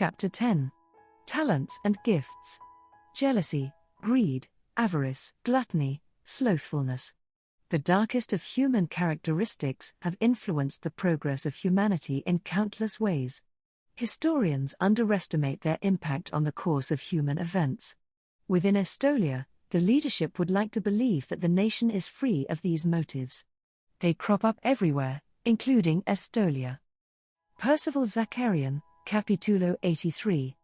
Chapter 10. Talents and Gifts. Jealousy, greed, avarice, gluttony, slothfulness. The darkest of human characteristics have influenced the progress of humanity in countless ways. Historians underestimate their impact on the course of human events. Within Estolia, the leadership would like to believe that the nation is free of these motives. They crop up everywhere, including Estolia. Percival Zakarian, Capitulo 83.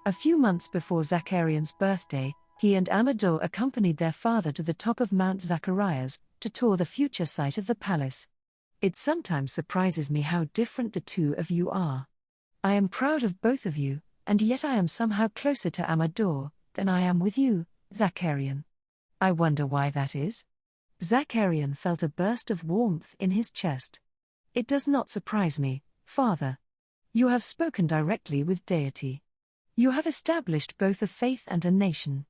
A few months before Zakarian's birthday, he and Amador accompanied their father to the top of Mount Zacharias, to tour the future site of the palace. It sometimes surprises me how different the two of you are. I am proud of both of you, and yet I am somehow closer to Amador than I am with you, Zakarian. I wonder why that is? Zakarian felt a burst of warmth in his chest. It does not surprise me, Father. You have spoken directly with deity. You have established both a faith and a nation.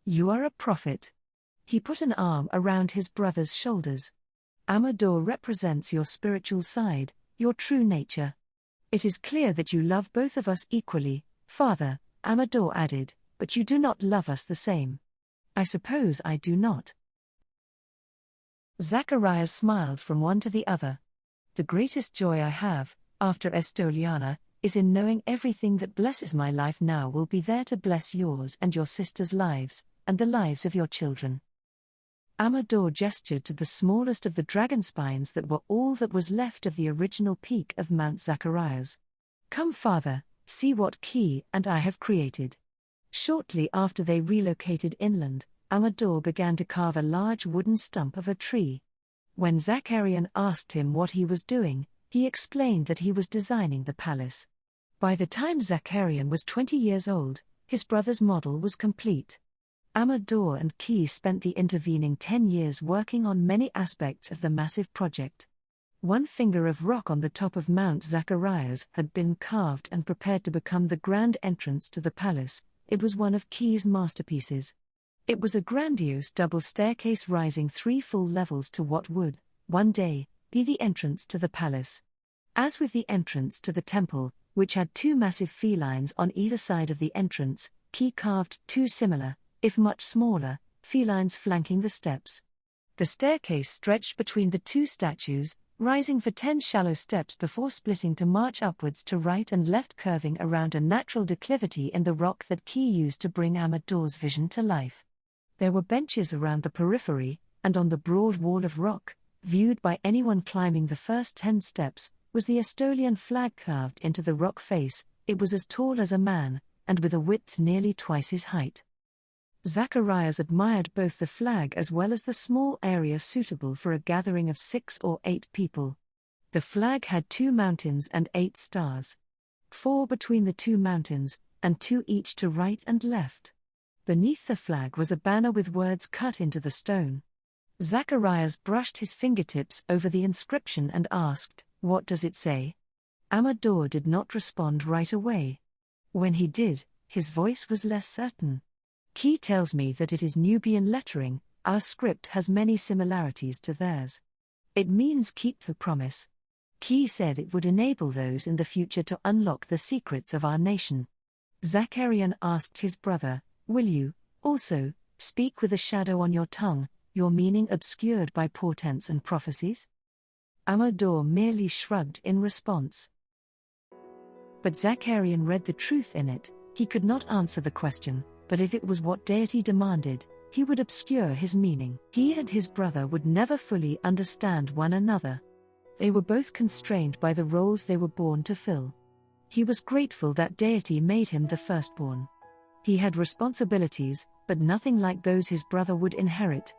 You are a prophet. He put an arm around his brother's shoulders. Amador represents your spiritual side, your true nature. It is clear that you love both of us equally, Father, Amador added, but you do not love us the same. I suppose I do not. Zacharias smiled from one to the other. The greatest joy I have, after Estoliana, is in knowing everything that blesses my life now will be there to bless yours and your sisters' lives, and the lives of your children. Amador gestured to the smallest of the dragon spines that were all that was left of the original peak of Mount Zacharias. Come, Father, see what Key and I have created. Shortly after they relocated inland, Amador began to carve a large wooden stump of a tree. When Zakarian asked him what he was doing, he explained that he was designing the palace. By the time Zakarian was 20 years old, his brother's model was complete. Amador and Key spent the intervening 10 years working on many aspects of the massive project. One finger of rock on the top of Mount Zacharias had been carved and prepared to become the grand entrance to the palace. It was one of Key's masterpieces. It was a grandiose double staircase rising 3 full levels to what would, one day, be the entrance to the palace. As with the entrance to the temple, which had 2 massive felines on either side of the entrance, Key carved 2 similar, if much smaller, felines flanking the steps. The staircase stretched between the 2 statues, rising for 10 shallow steps before splitting to march upwards to right and left, curving around a natural declivity in the rock that Key used to bring Amador's vision to life. There were benches around the periphery, and on the broad wall of rock, viewed by anyone climbing the first 10 steps, was the Estolian flag carved into the rock face. It was as tall as a man, and with a width nearly twice his height. Zacharias admired both the flag as well as the small area suitable for a gathering of 6 or 8 people. The flag had 2 mountains and 8 stars. 4 between the 2 mountains, and 2 each to right and left. Beneath the flag was a banner with words cut into the stone. Zacharias brushed his fingertips over the inscription and asked, "What does it say?" Amador did not respond right away. When he did, his voice was less certain. Key tells me that it is Nubian lettering. Our script has many similarities to theirs. It means keep the promise. Key said it would enable those in the future to unlock the secrets of our nation. Zakarian asked his brother, "Will you, also, speak with a shadow on your tongue, your meaning obscured by portents and prophecies?" Amador merely shrugged in response. But Zakarian read the truth in it. He could not answer the question, but if it was what deity demanded, he would obscure his meaning. He and his brother would never fully understand one another. They were both constrained by the roles they were born to fill. He was grateful that deity made him the firstborn. He had responsibilities, but nothing like those his brother would inherit.